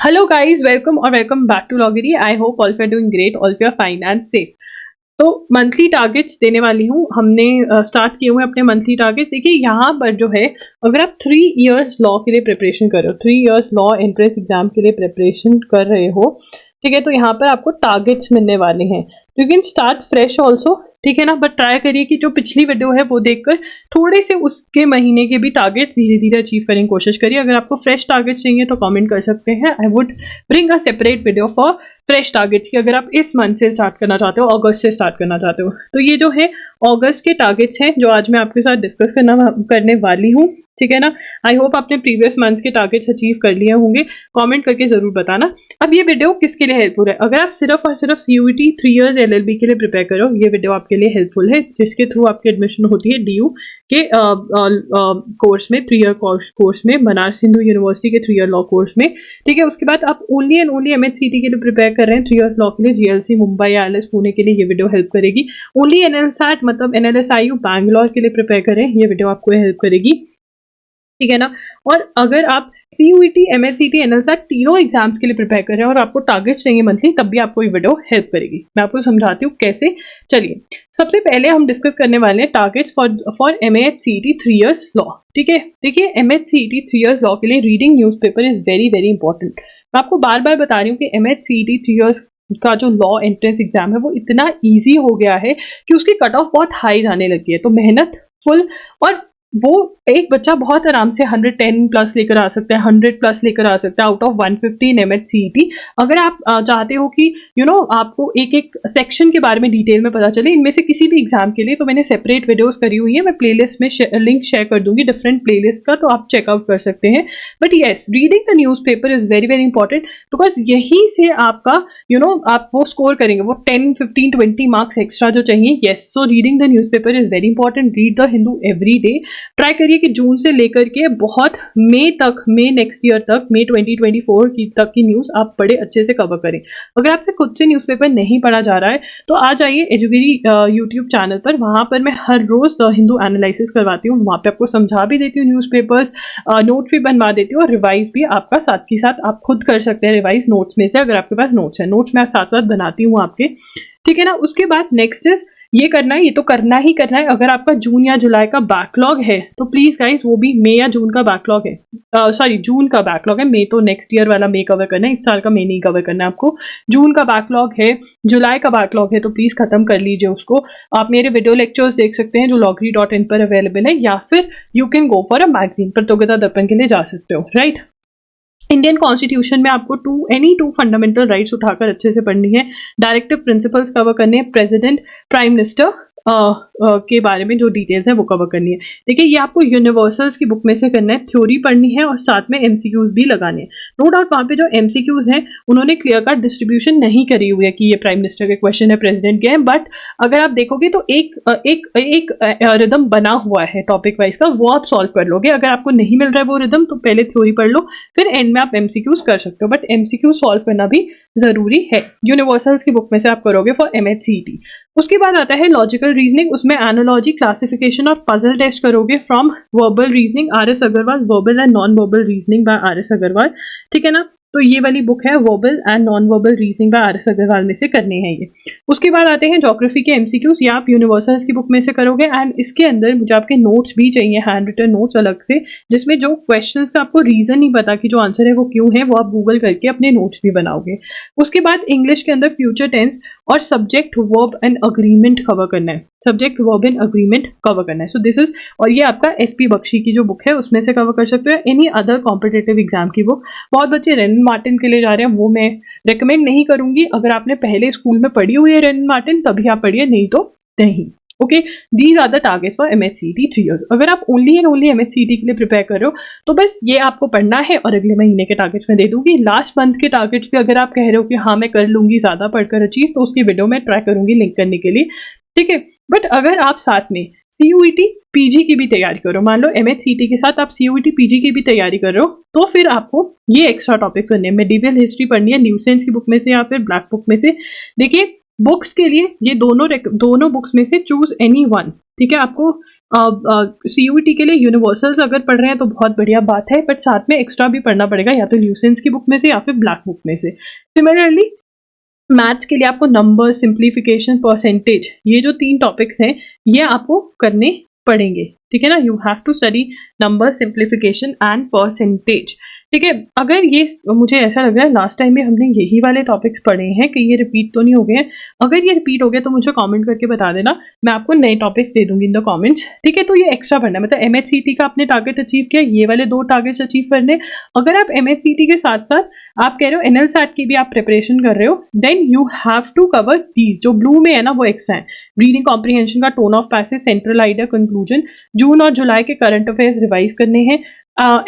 Hello guys, welcome और welcome back to लॉगरी। I hope all you are doing great, all you are fine and safe. तो monthly targets देने वाली हूँ। हमने स्टार्ट किए हुए अपने मंथली टारगेट्स। देखिए यहाँ पर जो है, अगर आप 3 इयर्स लॉ के लिए प्रिपरेशन कर रहे हो, 3 इयर्स लॉ एंट्रेंस एग्जाम के लिए प्रिपरेशन कर रहे हो, ठीक है, तो यहाँ पर आपको टारगेट्स मिलने वाले हैं। You can start fresh also, ठीक है ना, बट ट्राई करिए कि जो पिछली वीडियो है वो देखकर थोड़े से उसके महीने के भी टारगेट्स धीरे धीरे अचीव करने की कोशिश करिए। अगर आपको फ्रेश टारगेट्स चाहिए तो कमेंट कर सकते हैं। I would bring a separate video for fresh targets की, अगर आप इस मंथ से स्टार्ट करना चाहते हो, अगस्त से स्टार्ट करना चाहते हो। तो ये जो है अगस्त के टारगेट्स हैं जो आज मैं आपके साथ डिस्कस करने वाली हूँ, ठीक है ना। आई होप आपने प्रीवियस मंथ के टारगेट्स अचीव कर लिए होंगे। कमेंट करके जरूर बताना। अब ये वीडियो किसके लिए हेल्पफुल है? अगर आप सिर्फ और सिर्फ CUET 3 इयर्स LLB के लिए प्रिपेयर करो, ये वीडियो आपके लिए हेल्पफुल है, जिसके थ्रू आपकी एडमिशन होती है DU के कोर्स में, 3 ईयर कोर्स में, बनारस हिंदू यूनिवर्सिटी के 3 ईयर लॉ कोर्स में, ठीक है। उसके बाद आप ओनली एंड ओनली MHCT के लिए प्रिपेयर कर रहे हैं 3 इयर्स लॉ के लिए, GLC मुंबई या ILS पुणे के लिए, ये वीडियो हेल्प करेगी। ओनली NLSAT मतलब NLSIU बैंगलोर के लिए प्रिपेयर करें, ये वीडियो आपको हेल्प करेगी, ठीक है ना। और अगर आप CUET, MHCT, NLSAT तीनों एग्जाम्स के लिए प्रिपेयर कर रहे हैं और आपको टारगेट चाहिए मंथली, तब भी आपको ये वीडियो हेल्प करेगी। मैं आपको समझाती हूँ कैसे। चलिए, सबसे पहले हम डिस्कस करने वाले हैं targets for MHCT 3 years law, ठीक है। देखिए, MHCT 3 इयर्स लॉ के लिए reading newspaper is very very important. मैं आपको बार बार बता रही हूँ कि MHCT 3 इयर्स का जो लॉ एंट्रेंस एग्जाम है वो इतना ईजी हो गया है कि उसकी कट ऑफ बहुत हाई जाने लगी है। तो मेहनत फुल, और वो एक बच्चा बहुत आराम से 110 प्लस लेकर आ सकता है, 100 प्लस लेकर आ सकता है आउट ऑफ 115 MHCT। अगर आप चाहते हो कि आपको एक एक सेक्शन के बारे में डिटेल में पता चले इनमें से किसी भी एग्जाम के लिए, तो मैंने सेपरेट वीडियोस करी हुई है। मैं प्लेलिस्ट में लिंक शेयर कर दूंगी डिफरेंट प्लेलिस्ट का, तो आप चेकआउट कर सकते हैं। But yes, reading the news paper is very very important, because यहीं से आपका आप वो स्कोर करेंगे, वो 10, 15, 20 मार्क्स एक्स्ट्रा जो चाहिए। Yes, so reading the news paper is very important. Read the Hindu every day. Try करिए कि जून से लेकर के बहुत मई नेक्स्ट ईयर तक, मई 2024 तक की न्यूज आप बड़े अच्छे से कवर करें। अगर आपसे खुद से न्यूज़पेपर नहीं पढ़ा जा रहा है तो आ जाइए एजुगिरी यूट्यूब चैनल पर। वहां पर मैं हर रोज हिंदू एनालिसिस करवाती हूँ, वहां पे आपको समझा भी देती हूँ न्यूज़पेपर्स, नोट भी बनवा देती हूँ, और रिवाइज भी आपका साथ ही साथ आप खुद कर सकते हैं रिवाइज नोट्स में से, अगर आपके पास नोट्स है। नोट्स मैं साथ साथ बनाती हूँ आपके, ठीक है ना। उसके बाद नेक्स्ट इज ये करना है, ये तो करना ही करना है। अगर आपका जून या जुलाई का बैकलॉग है तो प्लीज गाइस, वो भी मई या जून का बैकलॉग है, सॉरी जून का बैकलॉग है। मई तो नेक्स्ट ईयर वाला मई कवर करना है, इस साल का मई नहीं कवर करना है आपको। जून का बैकलॉग है, जुलाई का बैकलॉग है, तो प्लीज खत्म कर लीजिए उसको। आप मेरे वीडियो लेक्चर्स देख सकते हैं जो logri.in पर अवेलेबल है, या फिर you can go for a magazine, प्रतियोगिता दर्पण के लिए जा सकते हो, राइट। इंडियन कॉन्स्टिट्यूशन में आपको टू फंडामेंटल राइट्स उठाकर अच्छे से पढ़नी है। डायरेक्टिव प्रिंसिपल्स कवर करने हैं, प्रेसिडेंट, प्राइम मिनिस्टर के बारे में जो डिटेल्स है वो कवर करनी है। देखिए, ये आपको यूनिवर्सल्स की बुक में से करना है, थ्योरी पढ़नी है और साथ में MCQs भी लगाने हैं। नो डाउट वहां पे जो MCQs हैं उन्होंने क्लियर कट डिस्ट्रीब्यूशन नहीं करी हुई है कि ये प्राइम मिनिस्टर के क्वेश्चन है, प्रेसिडेंट के हैं, बट अगर आप देखोगे तो एक रिदम बना हुआ है टॉपिक वाइज का, वो आप सॉल्व कर लोगे। अगर आपको नहीं मिल रहा है वो रिदम, तो पहले थ्योरी पढ़ लो, फिर एंड में आप MCQs कर सकते हो, बट MCQ सॉल्व करना भी जरूरी है। यूनिवर्सल्स की बुक में से आप करोगे फॉर MHCT। उसके बाद आता है लॉजिकल रीजनिंग, उसमें एनालॉजी, क्लासिफिकेशन और पजल टेस्ट करोगे from verbal reasoning, RS Agarwal, verbal and non verbal reasoning by RS Agarwal, ठीक है ना। तो ये वाली बुक है verbal and non verbal reasoning by RS Agarwal में से करने हैं ये। उसके बाद आते हैं ज्योग्राफी के MCQs, या आप यूनिवर्सल्स की बुक में से करोगे, एंड इसके अंदर मुझे आपके नोट्स भी चाहिए, हैंड रिटन नोट्स अलग से, जिसमें जो क्वेश्चंस का आपको रीजन नहीं पता कि जो आंसर है वो क्यों है, वो आप गूगल करके अपने नोट्स भी बनाओगे। उसके बाद इंग्लिश के अंदर फ्यूचर टेंस और subject, verb and agreement cover करना है, subject, verb and agreement cover करना है। सो दिस इज, और ये आपका SP बख्शी की जो बुक है उसमें से कवर कर सकते हो, एनी अदर कॉम्पिटेटिव एग्जाम की बुक। बहुत बच्चे रेन मार्टिन के लिए जा रहे हैं, वो मैं रेकमेंड नहीं करूंगी। अगर आपने पहले स्कूल में पढ़ी हुई है रेन मार्टिन तभी आप पढ़िए, नहीं तो नहीं। Okay, these are the targets for MHCT 3 years. अगर आप ओनली एंड ओनली MHCT के लिए प्रिपेयर कर रहे हो तो बस ये आपको पढ़ना है, और अगले महीने के टारगेट्स में दे दूंगी। लास्ट मंथ के टारगेट्स भी अगर आप कह रहे हो कि हाँ मैं कर लूंगी ज्यादा पढ़कर अचीव, तो उसकी वीडियो में ट्राई करूंगी लिंक करने के लिए, ठीक है। बट अगर आप साथ में CUET PG की भी तैयारी करो, मान लो MHCT के साथ आप CUET PG की भी तैयारी कर रहे हो, तो फिर आपको ये एक्स्ट्रा टॉपिक्स करने हैं। मेडिवल हिस्ट्री पढ़नी है न्यू सेंस की बुक में से या फिर ब्लैक बुक में से। देखिए, बुक्स के लिए ये दोनों बुक्स में से चूज एनी वन, ठीक है। आपको CUET के लिए यूनिवर्सल्स अगर पढ़ रहे हैं तो बहुत बढ़िया बात है, बट साथ में एक्स्ट्रा भी पढ़ना पड़ेगा, या तो ल्यूसेंस की बुक में से या फिर ब्लैक बुक में से। सिमिलरली मैथ्स के लिए आपको नंबर, सिंप्लीफिकेशन, परसेंटेज, ये जो 3 टॉपिक्स हैं ये आपको करने पड़ेंगे, ठीक है ना। You have to study number, simplification and percentage, ठीक है। अगर ये मुझे ऐसा लग रहा है लास्ट टाइम में हमने यही वाले टॉपिक्स पढ़े हैं कि ये रिपीट तो नहीं हो गए हैं, अगर ये रिपीट हो गया तो मुझे कमेंट करके बता देना, मैं आपको नए टॉपिक्स दे दूंगी इन द कमेंट्स, ठीक है। तो ये एक्स्ट्रा पढ़ना है, मतलब MHCT का आपने टारगेट अचीव किया, ये वाले 2 टारगेट्स अचीव करने। अगर आप MHCT के साथ साथ आप कह रहे हो NLSAT की भी आप प्रिपरेशन कर रहे हो, then you have to cover these, जो ब्लू में है ना वो एक्स्ट्रा है। रीडिंग कॉम्प्रिहेंशन का tone of passage, central idea, conclusion, June और जुलाई के करंट अफेयर्स रिवाइज करने हैं,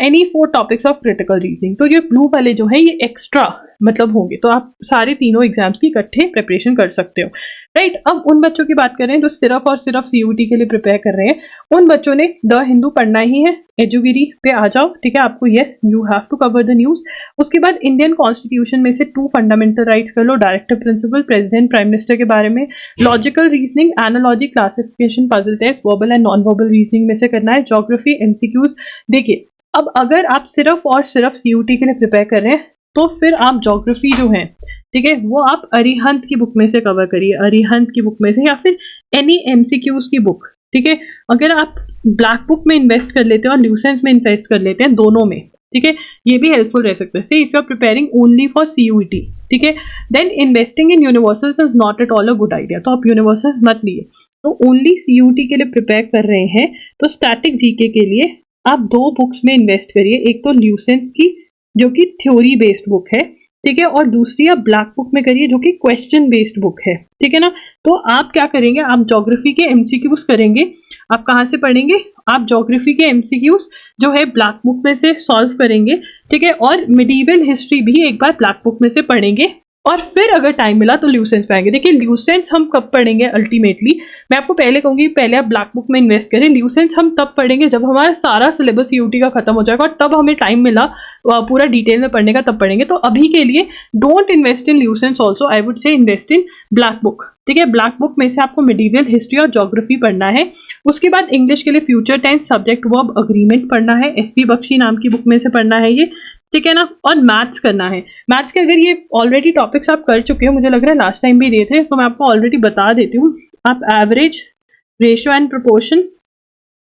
any 4 topics of critical reasoning. तो ये ब्लू वाले जो है ये एक्स्ट्रा मतलब होंगे, तो आप सारे तीनों एग्जाम्स की इकट्ठे प्रिपरेशन कर सकते हो, राइट। अब उन बच्चों की बात करें जो सिर्फ और सिर्फ CUET के लिए प्रिपेयर कर रहे हैं, उन बच्चों ने द हिंदू पढ़ना ही है, एजुगिरी पे आ जाओ, ठीक है। आपको yes you have to cover the news. उसके बाद इंडियन कॉन्स्टिट्यूशन में से 2 फंडामेंटल राइट्स कर लो, directive principle, president, prime minister के बारे में, logical reasoning, analogy, classification, puzzle test, verbal and non verbal reasoning में से करना है, ज्योग्राफी, MCQs। देखिए अब अगर आप सिर्फ और सिर्फ CUET के लिए प्रिपेयर कर रहे हैं तो फिर आप ज्योग्राफी जो है, ठीक है, वो आप अरिहंत की बुक में से कवर करिए, अरिहंत की बुक में से, या फिर एनी MCQs की बुक, ठीक है। अगर आप ब्लैक बुक में इन्वेस्ट कर लेते हैं और ल्यूसेंस में इन्वेस्ट कर लेते हैं, दोनों में, ठीक है, ये भी हेल्पफुल रह सकता है। से if you are preparing only for CUET, ठीक है, then investing in universals is not at all a good idea, तो आप यूनिवर्सल्स मत लिए। तो ओनली CUET के लिए प्रिपेयर कर रहे हैं तो स्टैटिक GK के लिए आप 2 बुक्स में इन्वेस्ट करिए, एक तो ल्यूसेंस की जो कि थ्योरी बेस्ड बुक है, ठीक है, और दूसरी आप ब्लैक बुक में करिए जो कि क्वेश्चन बेस्ड बुक है, ठीक है ना। तो आप क्या करेंगे, आप ज्योग्राफी के MCQs करेंगे। आप कहाँ से पढ़ेंगे, आप ज्योग्राफी के MCQs जो है ब्लैक बुक में से सॉल्व करेंगे, ठीक है, और मिडीवल हिस्ट्री भी एक बार ब्लैक बुक में से पढ़ेंगे, और फिर अगर टाइम मिला तो ल्यूसेंस पे आएंगे। देखिए ल्यूसेंस हम कब पढ़ेंगे अल्टीमेटली, मैं आपको पहले कहूंगी पहले आप ब्लैक बुक में इन्वेस्ट करें, ल्यूसेंस हम तब पढ़ेंगे जब हमारा सारा सिलेबस CUET का खत्म हो जाएगा और तब हमें टाइम मिला पूरा डिटेल में पढ़ने का, तब पढ़ेंगे। तो अभी के लिए don't invest in Lucent's, also I would say invest in black book, ठीक है। ब्लैक बुक में से आपको मिडीवल हिस्ट्री और ज्योग्राफी पढ़ना है। उसके बाद इंग्लिश के लिए future tense, subject verb, agreement पढ़ना है, SP बख्शी नाम की बुक में से पढ़ना है ये, ठीक है ना। और मैथ्स करना है, मैथ्स के अगर ये ऑलरेडी टॉपिक्स आप कर चुके हो, मुझे लग रहा है लास्ट टाइम भी दिए थे, तो मैं आपको ऑलरेडी बता देती हूँ। आप एवरेज, रेशियो एंड प्रोपोर्शन,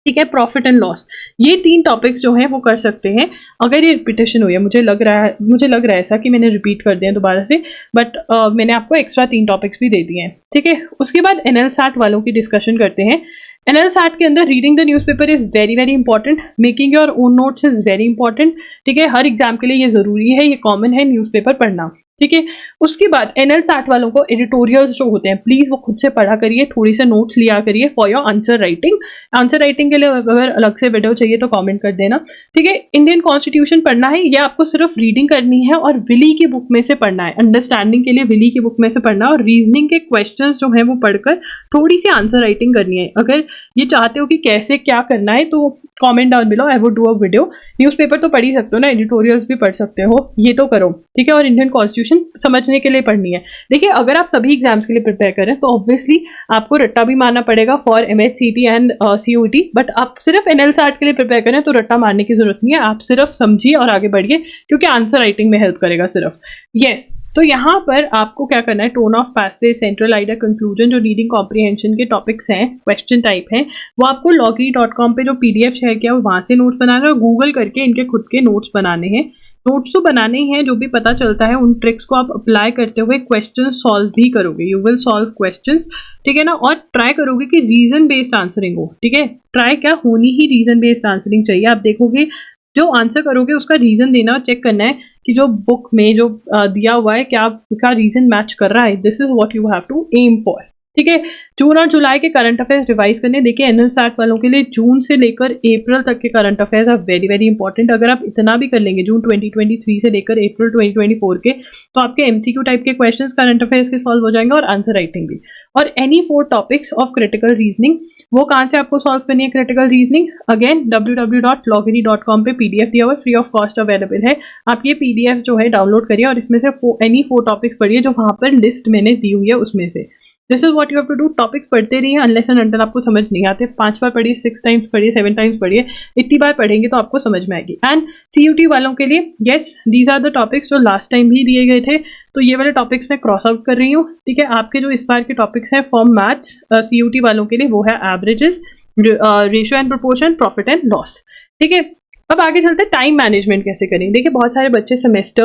ठीक है, प्रॉफिट एंड लॉस, ये 3 टॉपिक्स जो है वो कर सकते हैं। अगर ये रिपीटेशन हुई है, मुझे लग रहा है ऐसा कि मैंने रिपीट कर दिया दोबारा से, बट मैंने आपको एक्स्ट्रा 3 टॉपिक्स भी दे दिए हैं, ठीक है। उसके बाद NLSAT वालों की डिस्कशन करते हैं। NLSAT के अंदर reading the newspaper is very very important, making your own notes is very important, ठीक है। हर एग्जाम के लिए ये जरूरी है, ये कॉमन है न्यूज़पेपर पढ़ना, ठीक है। उसके बाद NLSAT वालों को एडिटोरियल्स जो होते हैं प्लीज वो खुद से पढ़ा करिए, थोड़ी से नोट्स लिया करिए for your answer writing. Answer writing के लिए अगर अलग से वीडियो चाहिए तो कमेंट कर देना, ठीक है। इंडियन कॉन्स्टिट्यूशन पढ़ना है, ये आपको सिर्फ रीडिंग करनी है और विली की बुक में से पढ़ना है, अंडरस्टैंडिंग के लिए विली की बुक में से पढ़ना है, और रीजनिंग के क्वेश्चंस जो है वो पढ़कर थोड़ी सी आंसर राइटिंग करनी है। अगर ये चाहते हो कि कैसे क्या करना है तो comment down below, I would do a video. Newspaper तो पढ़ ही सकते हो ना, एडिटोरियल्स भी पढ़ सकते हो, ये तो करो, ठीक है। और इंडियन कॉन्स्टिट्यूशन समझने के लिए पढ़नी है। देखिए अगर आप सभी एग्जाम्स के लिए प्रिपेयर करें तो ऑब्वियसली आपको रट्टा भी मारना पड़ेगा for MHCT and CUET, but आप सिर्फ NLSAT के लिए प्रिपेयर करें तो रट्टा मारने की जरूरत नहीं है, आप सिर्फ समझिए और आगे बढ़िए, क्योंकि आंसर राइटिंग में हेल्प करेगा सिर्फ। यस, तो यहाँ पर आपको क्या करना है, tone of passage, central idea, conclusion, जो रीडिंग कॉम्प्रिहेंशन के टॉपिक्स हैं, क्वेश्चन टाइप हैं, वो आपको loggery.com पे जो PDF शेयर किया वहां से नोट्स बनाना है, और गूगल करके इनके खुद के नोट्स बनाने हैं। नोट्स तो बनाने ही हैं, जो भी पता चलता है उन ट्रिक्स को आप अप्लाई करते हुए क्वेश्चन सॉल्व भी करोगे, यू विल सॉल्व क्वेश्चंस, ठीक है ना। और ट्राई करोगे कि रीजन बेस्ड आंसरिंग हो, ठीक है। ट्राई क्या होनी ही रीजन बेस्ड आंसरिंग चाहिए। आप देखोगे जो आंसर करोगे उसका रीजन देना और चेक करना है कि जो बुक में जो दिया हुआ है क्या उसका रीजन मैच कर रहा है। This is what you have to aim for, ठीक है। जून और जुलाई के करंट अफेयर्स रिवाइज करने। देखिए NLSAT वालों के लिए जून से लेकर अप्रैल तक के current affairs are very very important. अगर आप इतना भी कर लेंगे जून 2023 से लेकर अप्रैल 2024 के, तो आपके MCQ टाइप के क्वेश्चंस करंट अफेयर्स के सॉल्व हो जाएंगे और आंसर राइटिंग भी। और any 4 topics of critical reasoning, वो कहाँ से आपको सॉल्व करनी है क्रिटिकल रीजनिंग, अगेन www.loggery.com पे PDF दिया हुआ फ्री ऑफ कॉस्ट अवेलेबल है। आप ये PDF जो है डाउनलोड करिए और इसमें से एनी 4 टॉपिक्स पढ़िए जो वहां पर लिस्ट मैंने दी हुई है उसमें से। This is what you have to do. Topics पढ़ते रहिए अनलेस एंड अनटिल आपको समझ नहीं आते। 5 बार पढ़िए, 6 टाइम्स पढ़िए, 7 टाइम्स पढ़िए, इतनी बार पढ़ेंगे तो आपको समझ में आएगी। एंड CUT वालों के लिए yes, these are the topics जो लास्ट टाइम भी दिए गए थे, तो ये वाले टॉपिक्स मैं क्रॉस आउट कर रही हूँ, ठीक है। आपके जो इस बार के टॉपिक्स हैं फॉर्म मैथ्स CUT वालों के लिए वो है averages, ratio and proportion, profit and loss, ठीक है। अब आगे चलते हैं टाइम मैनेजमेंट कैसे करें। देखिए बहुत सारे बच्चे सेमेस्टर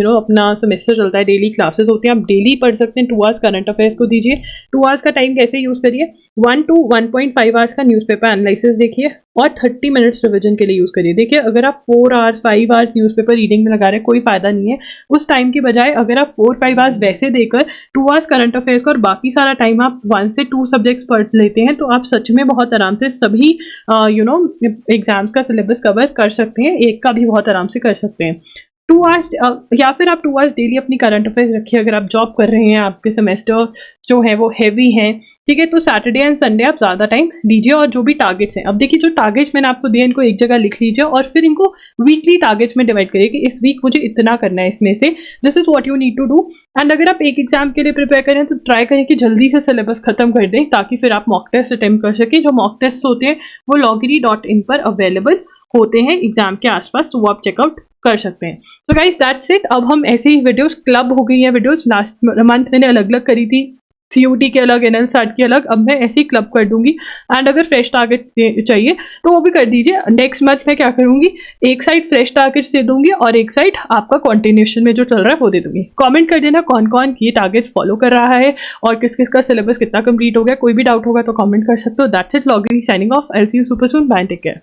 अपना सेमेस्टर चलता है, डेली क्लासेस होती हैं, आप डेली पढ़ सकते हैं। 2 आवर्स करंट अफेयर्स को दीजिए, 2 आवर्स का टाइम कैसे यूज करिए, 1 to 1.5 आवर्स का न्यूज़पेपर एनालिसिस देखिए और 30 मिनट्स रिविजन के लिए यूज करिए। देखिए अगर आप 4 आवर्स 5 आवर्स न्यूज़पेपर रीडिंग में लगा रहे हैं कोई फायदा नहीं है। उस टाइम की बजाय अगर आप 4-5 आवर्स वैसे देकर 2 आवर्स करंट अफेयर्स का और बाकी सारा टाइम आप 1 से 2 सब्जेक्ट्स पढ़ लेते हैं तो आप सच में बहुत आराम से सभी एग्जाम्स का सिलेबस कवर कर सकते हैं, एक का भी बहुत आराम से कर सकते हैं। 2 आवर्स या फिर आप 2 आवर्स डेली अपनी करंट अफेयर्स रखिए। अगर आप जॉब कर रहे हैं, आपके सेमेस्टर जो है वो हैवी हैं, ठीक है, तो सैटरडे एंड संडे आप ज़्यादा टाइम दीजिए। और जो भी टारगेट्स हैं, अब देखिए जो टारगेट्स मैंने आपको दिए इनको एक जगह लिख लीजिए और फिर इनको वीकली टारगेट्स में डिवाइड करिए कि इस वीक मुझे इतना करना है इसमें से। This is what you need to do. And अगर आप एक एग्जाम के लिए प्रिपेयर करें तो ट्राई करें कि जल्दी से सिलेबस खत्म कर दें ताकि फिर आप मॉक टेस्ट अटेम्प्ट कर सकें। जो मॉक टेस्ट होते हैं वो loggery.in पर अवेलेबल होते हैं एग्जाम के आसपास, तो वो आप चेकआउट कर सकते हैं। So guys that's it. अब हम ऐसे ही वीडियोस क्लब हो गई है, वीडियोस लास्ट मंथ मैंने अलग अलग करी थी, CUT के अलग, NLSAT की अलग, अब मैं ऐसे ही क्लब कर दूंगी। एंड अगर फ्रेश टारगेट चाहिए तो वो भी कर दीजिए। नेक्स्ट मंथ मैं क्या करूंगी, एक साइड फ्रेश टारगेट्स दे दूंगी और एक साइड आपका कॉन्टिन्यूशन में जो चल रहा है वो दे दूंगी। कमेंट कर देना कौन कौन ये टारगेट्स फॉलो कर रहा है और किस किस का सिलेबस कितना कंप्लीट हो गया। कोई भी डाउट होगा तो कमेंट कर सकते हो। दैट्स इट, लॉगरी signing off. I will see you super soon, bye, take care.